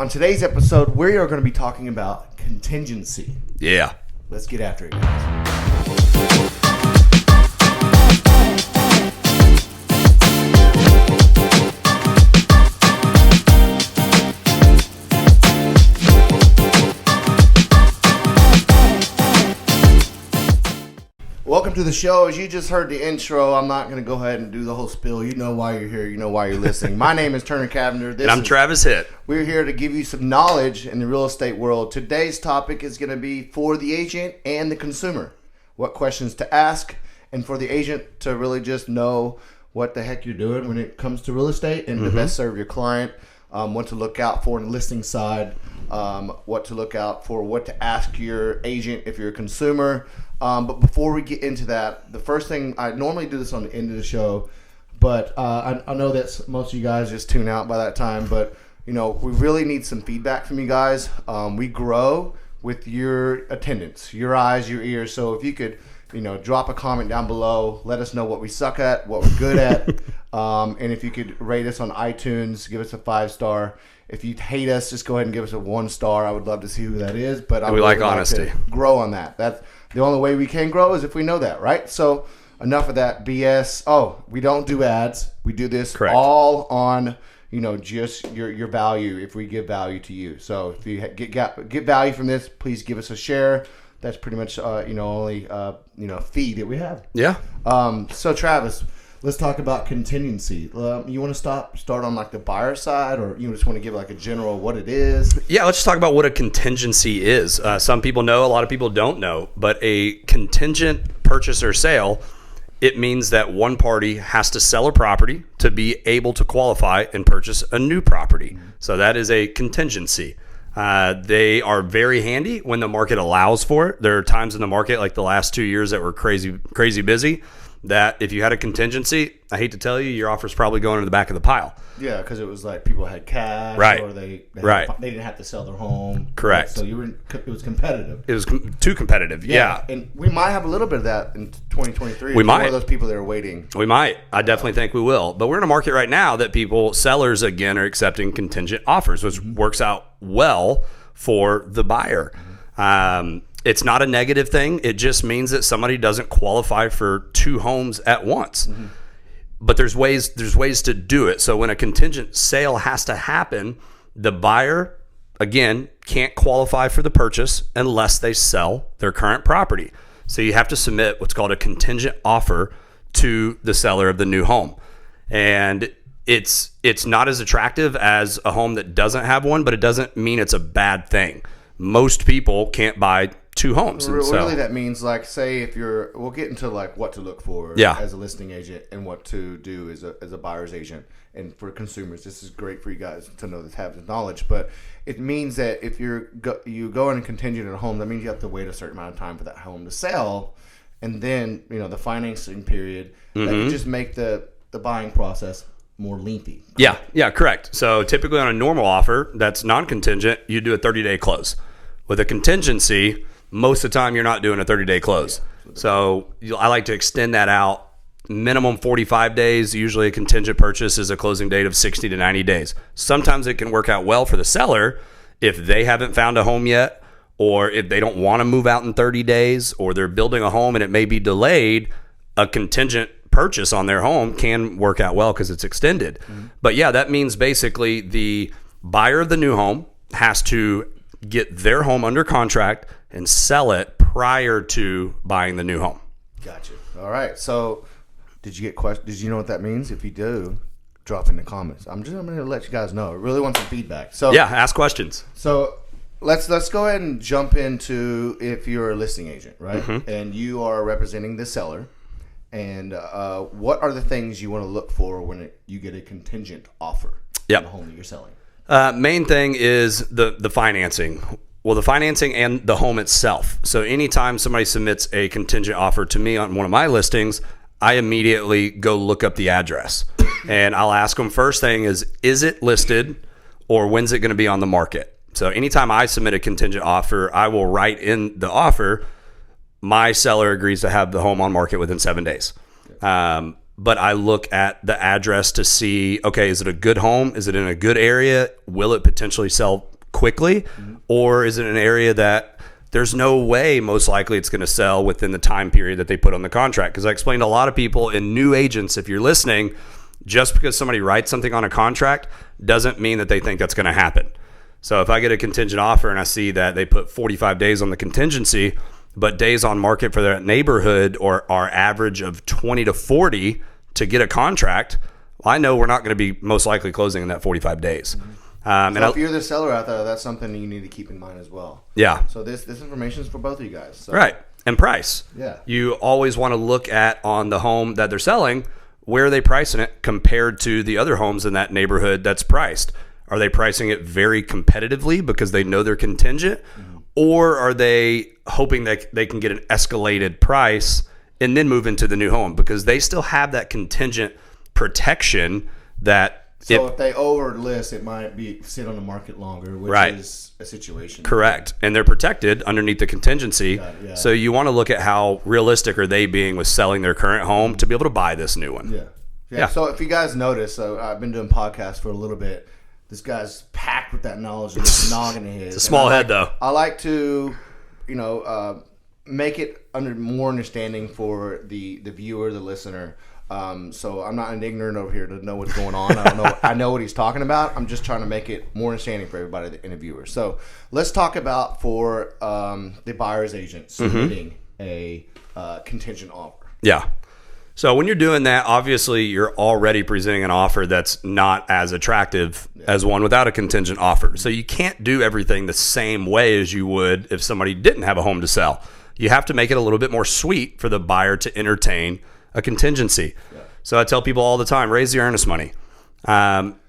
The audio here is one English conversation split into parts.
On today's episode, we are going to be talking about contingency. Yeah. Let's get after it, guys. Welcome to the show. As you just heard the intro, I'm not going to go ahead and do the whole spiel. You know why you're here. You know why you're listening. My name is Cavender. And I'm Travis Hitt. We're here to give you some knowledge in the real estate world. Today's topic is going to be for the agent and the consumer. What questions to ask, and for the agent to really just know what the heck you're doing when it comes to real estate and to best serve your client. What to look out for on the listing side. What to look out for, what to ask your agent if you're a consumer. But before we get into that, the first thing, I normally do this on the end of the show, but I know that most of you guys just tune out by that time, but you know, we really need some feedback from you guys. We grow with your attendance, your eyes, your ears. So if you could, you know, drop a comment down below, let us know what we suck at, what we're good at. And if you could rate us on iTunes, give us a 5-star. If you hate us, just go ahead and give us a 1-star. I would love to see who that is, but we like honesty. Grow on that. That's the only way we can grow is if we know that, right? So enough of that BS. Oh, we don't do ads. We do this all on, you know, just your value. If we give value to you, so if you get value from this, please give us a share. That's pretty much only fee that we have. Yeah. So Travis, let's talk about contingency. You want to start on like the buyer side, or you just want to give like a general what it is? Yeah, let's just talk about what a contingency is. Some people know, a lot of people don't know, but a contingent purchase or sale, it means that one party has to sell a property to be able to qualify and purchase a new property. So that is a contingency. They are very handy when the market allows for it. There are times in the market, like the last 2 years, that were crazy busy, that if you had a contingency, I hate to tell you, your offer's probably going to the back of the pile. Yeah, because it was like people had cash, right? Or they didn't have to sell their home. Correct. So it was competitive. It was too competitive. Yeah. And we might have a little bit of that in 2023. We might. One of those people that are waiting. We might. I definitely think we will. But we're in a market right now that sellers again are accepting contingent offers, which works out well for the buyer. It's not a negative thing. It just means that somebody doesn't qualify for 2 homes at once. But there's ways to do it. So when a contingent sale has to happen, the buyer, again, can't qualify for the purchase unless they sell their current property. So you have to submit what's called a contingent offer to the seller of the new home. And it's not as attractive as a home that doesn't have one, but it doesn't mean it's a bad thing. Most people can't buy 2 homes. Really, that means, like, say we'll get into like what to look for as a listing agent and what to do as a buyer's agent. And for consumers, this is great for you guys to know this, have this knowledge. But it means that if you go in a contingent at a home, that means you have to wait a certain amount of time for that home to sell. And then, you know, the financing period, that can just make the buying process more lengthy. Yeah, correct. So typically on a normal offer that's non-contingent, you do a 30-day close. With a contingency, most of the time you're not doing a 30-day close. So I like to extend that out. Minimum 45 days. Usually a contingent purchase is a closing date of 60 to 90 days. Sometimes it can work out well for the seller if they haven't found a home yet, or if they don't want to move out in 30 days, or they're building a home and it may be delayed. A contingent purchase on their home can work out well because it's extended. But yeah, that means basically the buyer of the new home has to get their home under contract and sell it prior to buying the new home. Gotcha. All right. So did you get questions? Did you know what that means? If you do, drop in the comments. I'm going to let you guys know. I really want some feedback. So yeah, ask questions. So let's go ahead and jump into, if you're a listing agent, right? And you are representing the seller. And what are the things you want to look for when you get a contingent offer on the home that you're selling? Main thing is the financing. Well, the financing and the home itself. So anytime somebody submits a contingent offer to me on one of my listings, I immediately go look up the address. And I'll ask them, first thing is it listed, or when's it going to be on the market? So anytime I submit a contingent offer, I will write in the offer, my seller agrees to have the home on market within 7 days. But I look at the address to see, okay, is it a good home? Is it in a good area? Will it potentially sell quickly, or is it an area that there's no way most likely it's going to sell within the time period that they put on the contract? Because I explained to a lot of people and new agents, if you're listening, just because somebody writes something on a contract doesn't mean that they think that's going to happen. So if I get a contingent offer and I see that they put 45 days on the contingency, but days on market for that neighborhood or our average of 20 to 40 to get a contract, I know we're not going to be most likely closing in that 45 days. So if you're the seller out there, that's something you need to keep in mind as well. Yeah. So this information is for both of you guys. So. Right. And price. Yeah. You always want to look at on the home that they're selling, where are they pricing it compared to the other homes in that neighborhood that's priced? Are they pricing it very competitively because they know they're contingent? Or are they hoping that they can get an escalated price and then move into the new home? Because they still have that contingent protection that... So if they overlist, it might be sit on the market longer, which is a situation. Correct. And they're protected underneath the contingency. Yeah. So you want to look at how realistic are they being with selling their current home to be able to buy this new one. Yeah. So if you guys notice, so I've been doing podcasts for a little bit. This guy's packed with that knowledge and this noggin in his. It's a small head, though. I like to, make it more understanding for the viewer, the listener. So I'm not an ignorant over here to know what's going on. I don't know. I know what he's talking about. I'm just trying to make it more understanding for everybody, the interviewer. So let's talk about for the buyer's agent submitting a contingent offer. Yeah. So when you're doing that, obviously you're already presenting an offer that's not as attractive as one without a contingent offer. So you can't do everything the same way as you would if somebody didn't have a home to sell. You have to make it a little bit more sweet for the buyer to entertain a contingency. So I tell people all the time, raise the earnest money.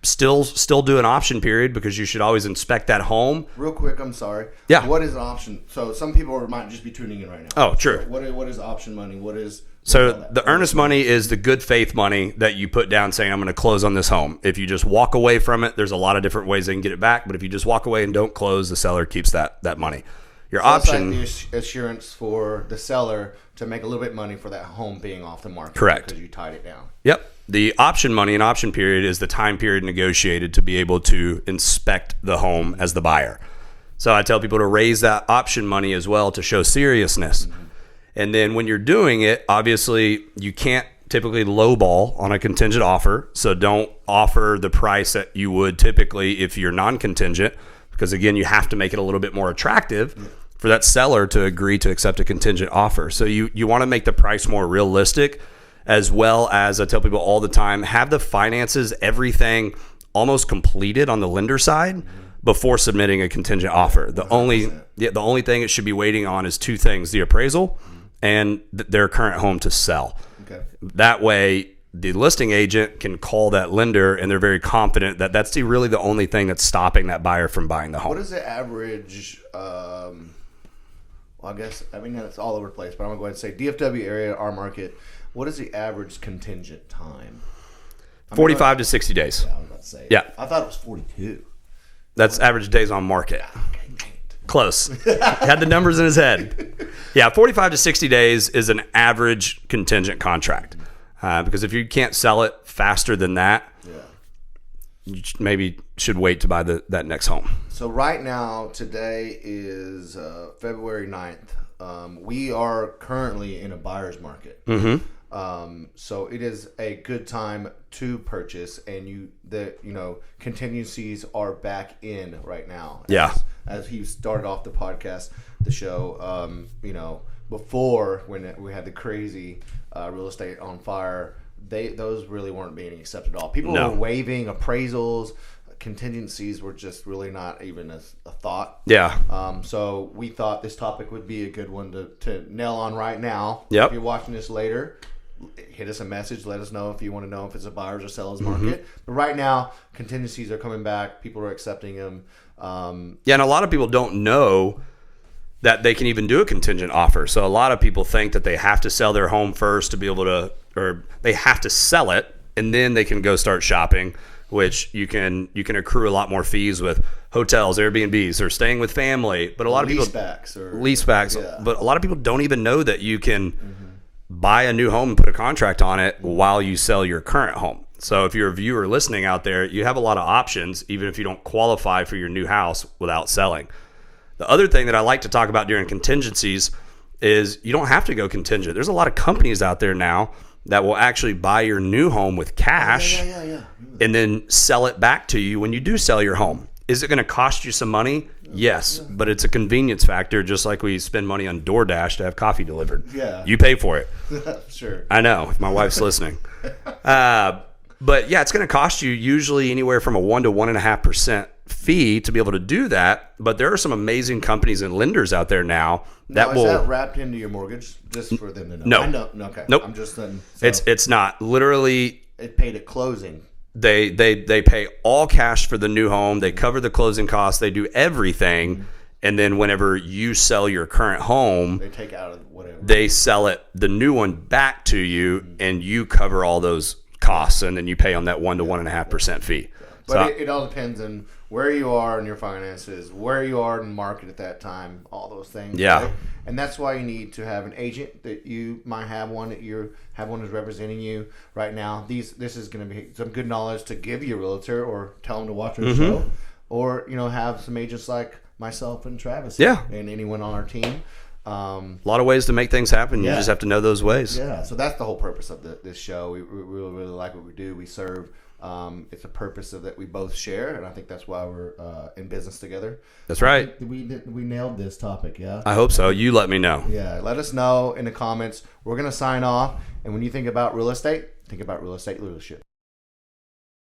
Still do an option period because you should always inspect that home. Real quick, I'm sorry. Yeah. What is an option? So some people might just be tuning in right now. Oh, true. So what is option money? What is the earnest money is the good faith money that you put down saying, I'm going to close on this home. If you just walk away from it, there's a lot of different ways they can get it back. But if you just walk away and don't close, the seller keeps that money. Your option, that's like the assurance for the seller to make a little bit of money for that home being off the market. Correct. Because you tied it down. Yep. The option money and option period is the time period negotiated to be able to inspect the home as the buyer. So I tell people to raise that option money as well to show seriousness. And then when you're doing it, obviously you can't typically lowball on a contingent offer. So don't offer the price that you would typically if you're non-contingent, because again, you have to make it a little bit more attractive for that seller to agree to accept a contingent offer. So you want to make the price more realistic, as well as I tell people all the time, have the finances, everything almost completed on the lender side before submitting a contingent offer. The only thing it should be waiting on is two things: the appraisal and their current home to sell. Okay. That way, the listing agent can call that lender and they're very confident that that's really the only thing that's stopping that buyer from buying the home. What is the average, it's all over the place, but I'm going to go ahead and say DFW area, our market, what is the average contingent time? 45 to 60 days. Yeah, I was about to say. Yeah. I thought it was 42. That's average days on market. Close. Had the numbers in his head. Yeah, 45 to 60 days is an average contingent contract. Because if you can't sell it faster than that, you maybe should wait to buy that next home. So right now, today is February 9th. We are currently in a buyer's market. So it is a good time to purchase, and contingencies are back in right now. As he started off the podcast, the show, before when we had the crazy real estate on fire, those really weren't being accepted at all. People were waiving appraisals. Contingencies were just really not even a thought. So we thought this topic would be a good one to nail on right now. If you're watching this later, hit us a message. Let us know if you want to know if it's a buyer's or seller's market. But right now, contingencies are coming back. People are accepting them. And a lot of people don't know that they can even do a contingent offer. So a lot of people think that they have to sell their home first to be able to, or they have to sell it and then they can go start shopping, which you can accrue a lot more fees with hotels, Airbnbs, or staying with family. But a lot of people leasebacks. But a lot of people don't even know that you can buy a new home and put a contract on it while you sell your current home. So if you're a viewer listening out there, you have a lot of options, even if you don't qualify for your new house without selling. The other thing that I like to talk about during contingencies is you don't have to go contingent. There's a lot of companies out there now that will actually buy your new home with cash and then sell it back to you when you do sell your home. Is it going to cost you some money? Yes, but it's a convenience factor, just like we spend money on DoorDash to have coffee delivered. Yeah. You pay for it. Sure. I know, if my wife's listening. But yeah, it's going to cost you usually anywhere from a 1 to 1.5% fee to be able to do that. But there are some amazing companies and lenders out there now that Is that wrapped into your mortgage just for them to know? No. I know. Okay. Nope. I'm just saying. It's not. Literally, it paid at closing. They pay all cash for the new home. They cover the closing costs. They do everything. And then whenever you sell your current home, they take out of whatever. They sell the new one back to you, and you cover all those costs, and then you pay on that 1 to 1.5% fee. But it all depends on where you are in your finances, where you are in the market at that time, all those things. Yeah. Right? And that's why you need to have an agent that you might have one that you have one who's representing you right now. This is going to be some good knowledge to give your realtor or tell them to watch our show, or have some agents like myself and Travis, and anyone on our team. A lot of ways to make things happen. You just have to know those ways. Yeah, so that's the whole purpose of this show. We really, really like what we do. We serve. It's a purpose that we both share, and I think that's why we're in business together. That's right. We nailed this topic, yeah? I hope so. You let me know. Yeah, let us know in the comments. We're going to sign off, and when you think about real estate, think about real estate leadership.